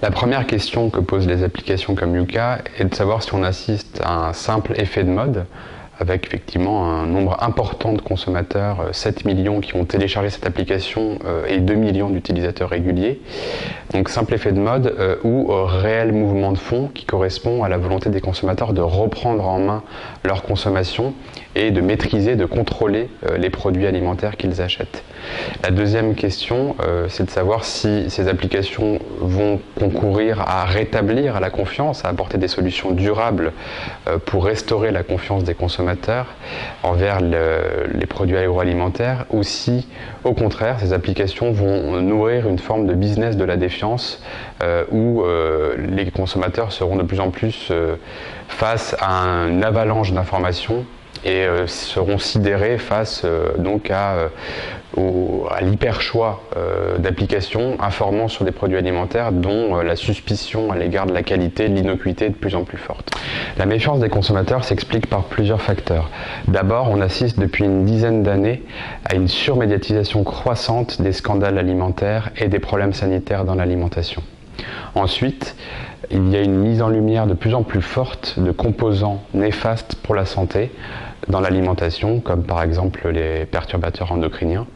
La première question que posent les applications comme Yuka est de savoir si on assiste à un simple effet de mode, avec effectivement un nombre important de consommateurs, 7 millions qui ont téléchargé cette application et 2 millions d'utilisateurs réguliers. Donc simple effet de mode ou réel mouvement de fond qui correspond à la volonté des consommateurs de reprendre en main leur consommation et de maîtriser, de contrôler les produits alimentaires qu'ils achètent. La deuxième question, c'est de savoir si ces applications vont concourir à rétablir la confiance, à apporter des solutions durables pour restaurer la confiance des consommateurs envers les produits agroalimentaires, ou si, au contraire, ces applications vont nourrir une forme de business de la défiance où les consommateurs seront de plus en plus face à une avalanche d'informations et seront sidérés face donc à l'hyper-choix d'applications informant sur des produits alimentaires dont la suspicion à l'égard de la qualité et de l'innocuité est de plus en plus forte. La méfiance des consommateurs s'explique par plusieurs facteurs. D'abord, on assiste depuis une dizaine d'années à une surmédiatisation croissante des scandales alimentaires et des problèmes sanitaires dans l'alimentation. Ensuite, il y a une mise en lumière de plus en plus forte de composants néfastes pour la santé dans l'alimentation, comme par exemple les perturbateurs endocriniens.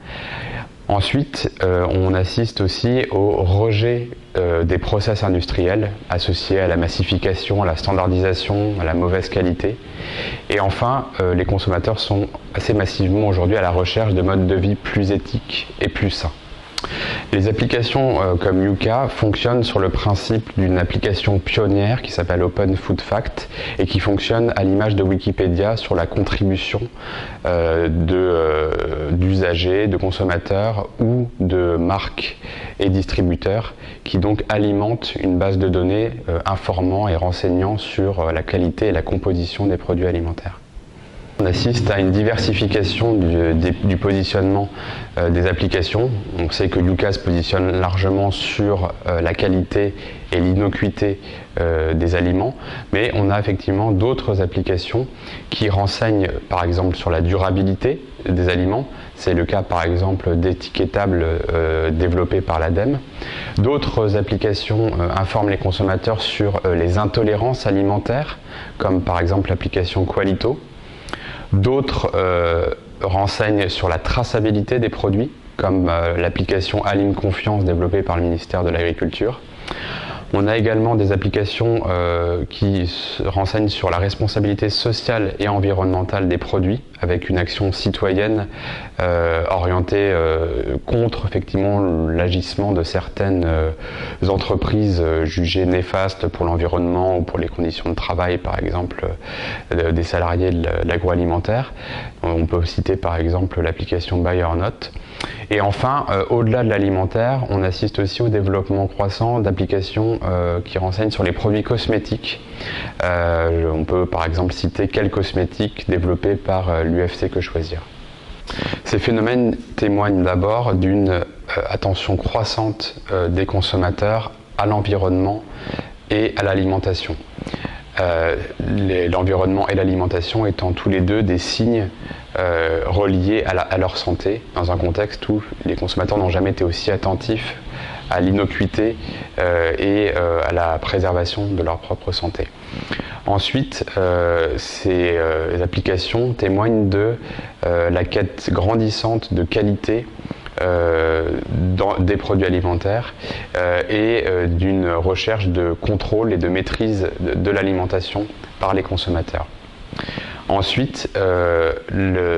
Ensuite, on assiste aussi au rejet des process industriels associés à la massification, à la standardisation, à la mauvaise qualité. Et enfin, les consommateurs sont assez massivement aujourd'hui à la recherche de modes de vie plus éthiques et plus sains. Les applications comme Yuka fonctionnent sur le principe d'une application pionnière qui s'appelle Open Food Fact et qui fonctionne à l'image de Wikipédia sur la contribution d'usagers, de consommateurs ou de marques et distributeurs qui donc alimentent une base de données informant et renseignant sur la qualité et la composition des produits alimentaires. On assiste à une diversification du positionnement des applications. On sait que Yuka se positionne largement sur la qualité et l'innocuité des aliments, mais on a effectivement d'autres applications qui renseignent par exemple sur la durabilité des aliments. C'est le cas par exemple d'étiquetables développés par l'ADEME. D'autres applications informent les consommateurs sur les intolérances alimentaires, comme par exemple l'application Qualito. D'autres renseignent sur la traçabilité des produits, comme l'application Alim Confiance développée par le ministère de l'Agriculture. On a également des applications qui renseignent sur la responsabilité sociale et environnementale des produits, avec une action citoyenne orientée contre effectivement l'agissement de certaines entreprises jugées néfastes pour l'environnement ou pour les conditions de travail, par exemple des salariés de l'agroalimentaire. On peut citer par exemple l'application Buy or Not. Et enfin, au-delà de l'alimentaire, on assiste aussi au développement croissant d'applications qui renseignent sur les produits cosmétiques. On peut par exemple citer quelques cosmétiques développés par l'UFC Que Choisir. Ces phénomènes témoignent d'abord d'une attention croissante des consommateurs à l'environnement et à l'alimentation. L'environnement et l'alimentation étant tous les deux des signes reliés à leur santé, dans un contexte où les consommateurs n'ont jamais été aussi attentifs à l'innocuité et à la préservation de leur propre santé. Ensuite, ces applications témoignent de la quête grandissante de qualité des produits alimentaires et d'une recherche de contrôle et de maîtrise de l'alimentation par les consommateurs. Ensuite,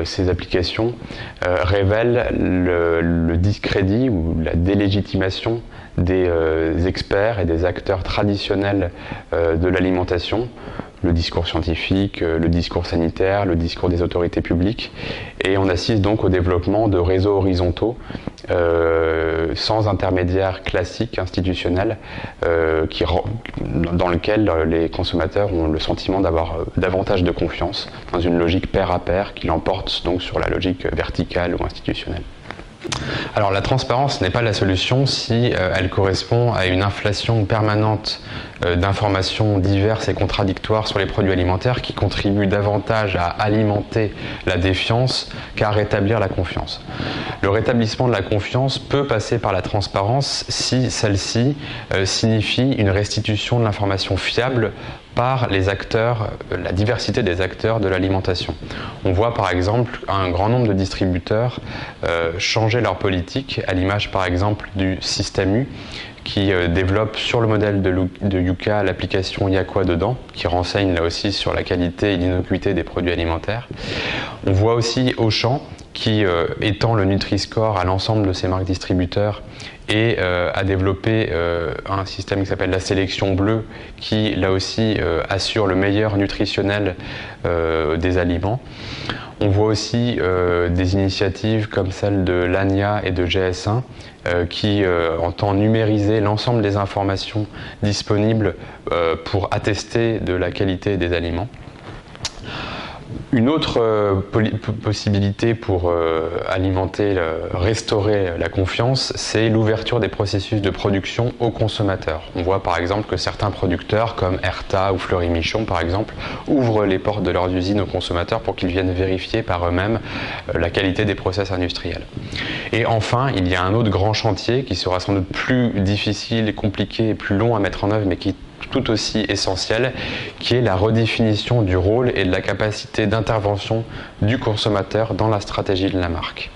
ces applications révèlent le discrédit ou la délégitimation des experts et des acteurs traditionnels de l'alimentation, le discours scientifique, le discours sanitaire, le discours des autorités publiques, et on assiste donc au développement de réseaux horizontaux sans intermédiaire classique institutionnel dans lequel les consommateurs ont le sentiment d'avoir davantage de confiance dans une logique pair à pair qui l'emporte donc sur la logique verticale ou institutionnelle. Alors la transparence n'est pas la solution si elle correspond à une inflation permanente d'informations diverses et contradictoires sur les produits alimentaires qui contribuent davantage à alimenter la défiance qu'à rétablir la confiance. Le rétablissement de la confiance peut passer par la transparence si celle-ci signifie une restitution de l'information fiable par les acteurs, la diversité des acteurs de l'alimentation. On voit par exemple un grand nombre de distributeurs changer leur politique, à l'image par exemple du Système U, qui développe sur le modèle de Yuka l'application Y'a quoi dedans, qui renseigne là aussi sur la qualité et l'innocuité des produits alimentaires. On voit aussi Auchan qui étend le Nutri-Score à l'ensemble de ses marques distributeurs et a développé un système qui s'appelle la sélection bleue qui là aussi assure le meilleur nutritionnel des aliments. On voit aussi des initiatives comme celle de l'ANIA et de GS1 qui entend numériser l'ensemble des informations disponibles pour attester de la qualité des aliments. Une autre possibilité pour restaurer la confiance, c'est l'ouverture des processus de production aux consommateurs. On voit par exemple que certains producteurs comme Erta ou Fleury Michon par exemple ouvrent les portes de leurs usines aux consommateurs pour qu'ils viennent vérifier par eux-mêmes la qualité des process industriels. Et enfin, il y a un autre grand chantier qui sera sans doute plus difficile, compliqué et plus long à mettre en œuvre mais qui tout aussi essentiel, qui est la redéfinition du rôle et de la capacité d'intervention du consommateur dans la stratégie de la marque.